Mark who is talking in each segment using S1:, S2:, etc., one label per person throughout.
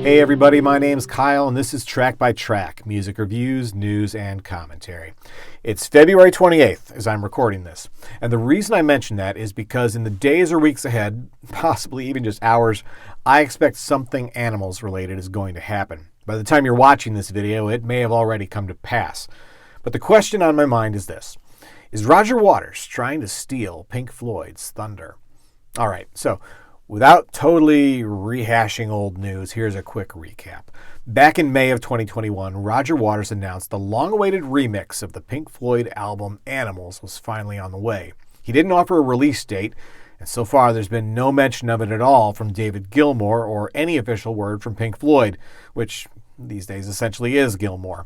S1: Hey everybody, my name's Kyle and this is Track by Track, music reviews, news, and commentary. It's February 28th as I'm recording this, and the reason I mention that is because in the days or weeks ahead, possibly even just hours, I expect something animals related is going to happen. By the time you're watching this video, it may have already come to pass. But the question on my mind is this: is Roger Waters trying to steal Pink Floyd's thunder? Alright, so without totally rehashing old news, here's a quick recap. Back in May of 2021, Roger Waters announced the long-awaited remix of the Pink Floyd album Animals was finally on the way. He didn't offer a release date, and so far there's been no mention of it at all from David Gilmour or any official word from Pink Floyd, which these days essentially is Gilmour.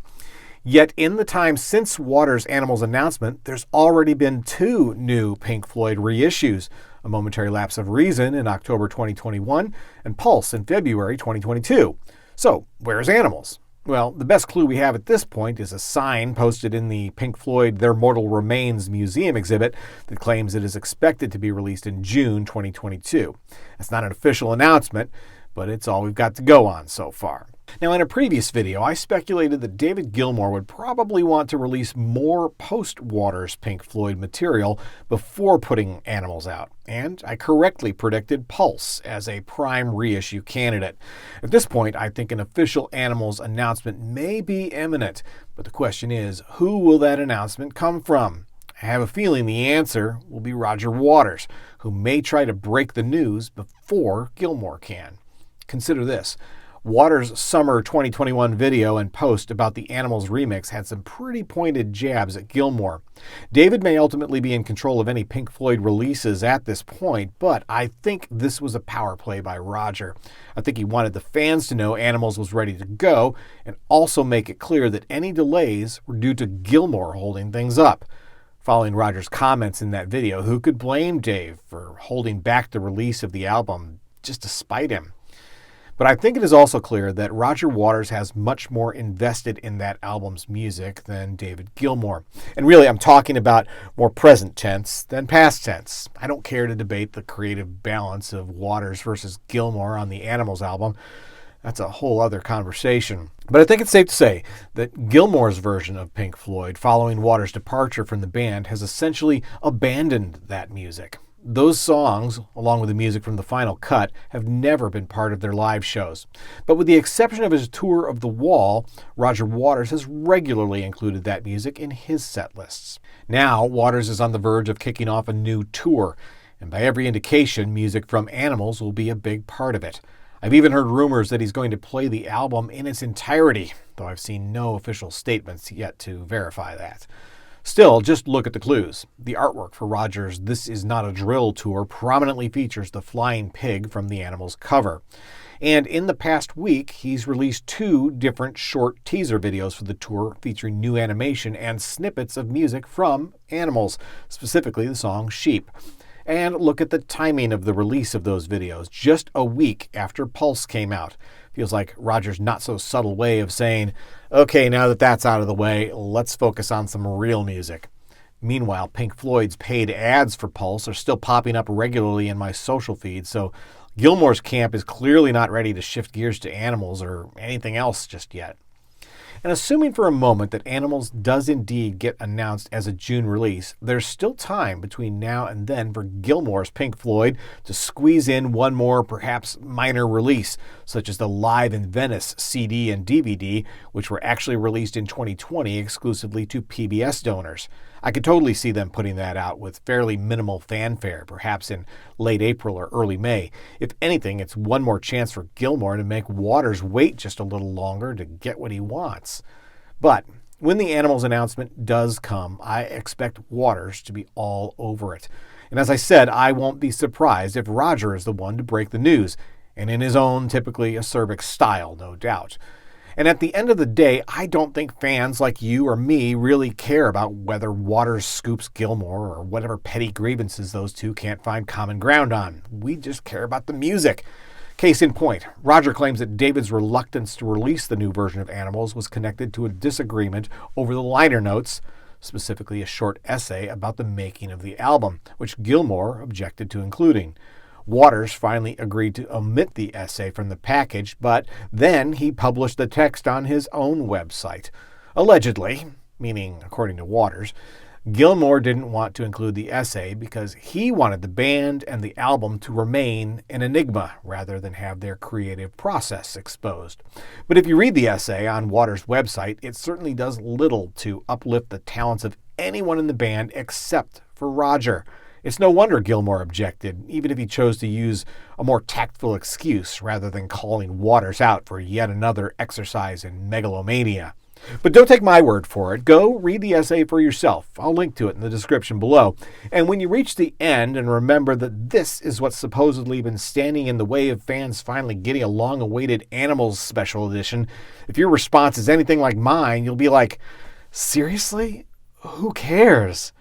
S1: Yet in the time since Waters' Animals announcement, there's already been 2 new Pink Floyd reissues: A Momentary Lapse of Reason in October 2021 and Pulse in February 2022. So, where's Animals? Well, the best clue we have at this point is a sign posted in the Pink Floyd Their Mortal Remains museum exhibit that claims it is expected to be released in June 2022. That's not an official announcement, but it's all we've got to go on so far. Now, in a previous video, I speculated that David Gilmour would probably want to release more post-Waters Pink Floyd material before putting Animals out, and I correctly predicted Pulse as a prime reissue candidate. At this point, I think an official Animals announcement may be imminent, but the question is, who will that announcement come from? I have a feeling the answer will be Roger Waters, who may try to break the news before Gilmour can. Consider this: Waters' summer 2021 video and post about the Animals remix had some pretty pointed jabs at Gilmour. David may ultimately be in control of any Pink Floyd releases at this point, but I think this was a power play by Roger. I think he wanted the fans to know Animals was ready to go and also make it clear that any delays were due to Gilmour holding things up. Following Roger's comments in that video, who could blame Dave for holding back the release of the album just to spite him? But I think it is also clear that Roger Waters has much more invested in that album's music than David Gilmour. And really, I'm talking about more present tense than past tense. I don't care to debate the creative balance of Waters versus Gilmour on the Animals album. That's a whole other conversation. But I think it's safe to say that Gilmour's version of Pink Floyd, following Waters' departure from the band, has essentially abandoned that music. Those songs, along with the music from the final cut, have never been part of their live shows. But with the exception of his tour of The Wall, Roger Waters has regularly included that music in his set lists. Now, Waters is on the verge of kicking off a new tour, and by every indication, music from Animals will be a big part of it. I've even heard rumors that he's going to play the album in its entirety, though I've seen no official statements yet to verify that. Still, just look at the clues. The artwork for Roger's This Is Not a Drill tour prominently features the flying pig from the Animals cover. And in the past week, he's released 2 different short teaser videos for the tour featuring new animation and snippets of music from Animals, specifically the song Sheep. And look at the timing of the release of those videos, just a week after Pulse came out. Feels like Roger's not-so-subtle way of saying, okay, now that that's out of the way, let's focus on some real music. Meanwhile, Pink Floyd's paid ads for Pulse are still popping up regularly in my social feed, so Gilmour's camp is clearly not ready to shift gears to Animals or anything else just yet. And assuming for a moment that Animals does indeed get announced as a June release, there's still time between now and then for Gilmour's Pink Floyd to squeeze in one more, perhaps minor release, such as the Live in Venice CD and DVD, which were actually released in 2020 exclusively to PBS donors. I could totally see them putting that out with fairly minimal fanfare, perhaps in late April or early May. If anything, it's one more chance for Gilmour to make Waters wait just a little longer to get what he wants. But when the Animals announcement does come, I expect Waters to be all over it. And as I said, I won't be surprised if Roger is the one to break the news, and in his own typically acerbic style, no doubt. And at the end of the day, I don't think fans like you or me really care about whether Waters scoops Gilmour or whatever petty grievances those 2 can't find common ground on. We just care about the music. Case in point, Roger claims that David's reluctance to release the new version of Animals was connected to a disagreement over the liner notes, specifically a short essay about the making of the album, which Gilmour objected to including. Waters finally agreed to omit the essay from the package, but then he published the text on his own website. Allegedly, meaning according to Waters, Gilmour didn't want to include the essay because he wanted the band and the album to remain an enigma rather than have their creative process exposed. But if you read the essay on Waters' website, it certainly does little to uplift the talents of anyone in the band except for Roger. It's no wonder Gilmour objected, even if he chose to use a more tactful excuse rather than calling Waters out for yet another exercise in megalomania. But don't take my word for it. Go read the essay for yourself. I'll link to it in the description below. And when you reach the end and remember that this is what's supposedly been standing in the way of fans finally getting a long-awaited Animals special edition, if your response is anything like mine, you'll be like, seriously? Who cares?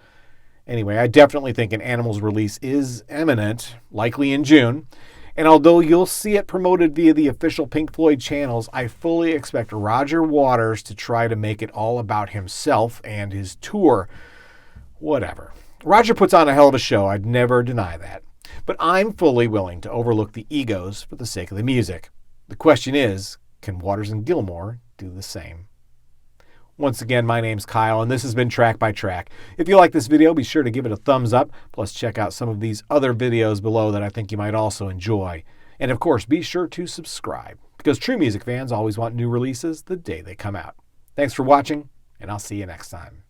S1: Anyway, I definitely think an Animals release is imminent, likely in June. And although you'll see it promoted via the official Pink Floyd channels, I fully expect Roger Waters to try to make it all about himself and his tour. Whatever. Roger puts on a hell of a show, I'd never deny that. But I'm fully willing to overlook the egos for the sake of the music. The question is, can Waters and Gilmour do the same? Once again, my name's Kyle, and this has been Track by Track. If you like this video, be sure to give it a thumbs up, plus check out some of these other videos below that I think you might also enjoy. And of course, be sure to subscribe, because true music fans always want new releases the day they come out. Thanks for watching, and I'll see you next time.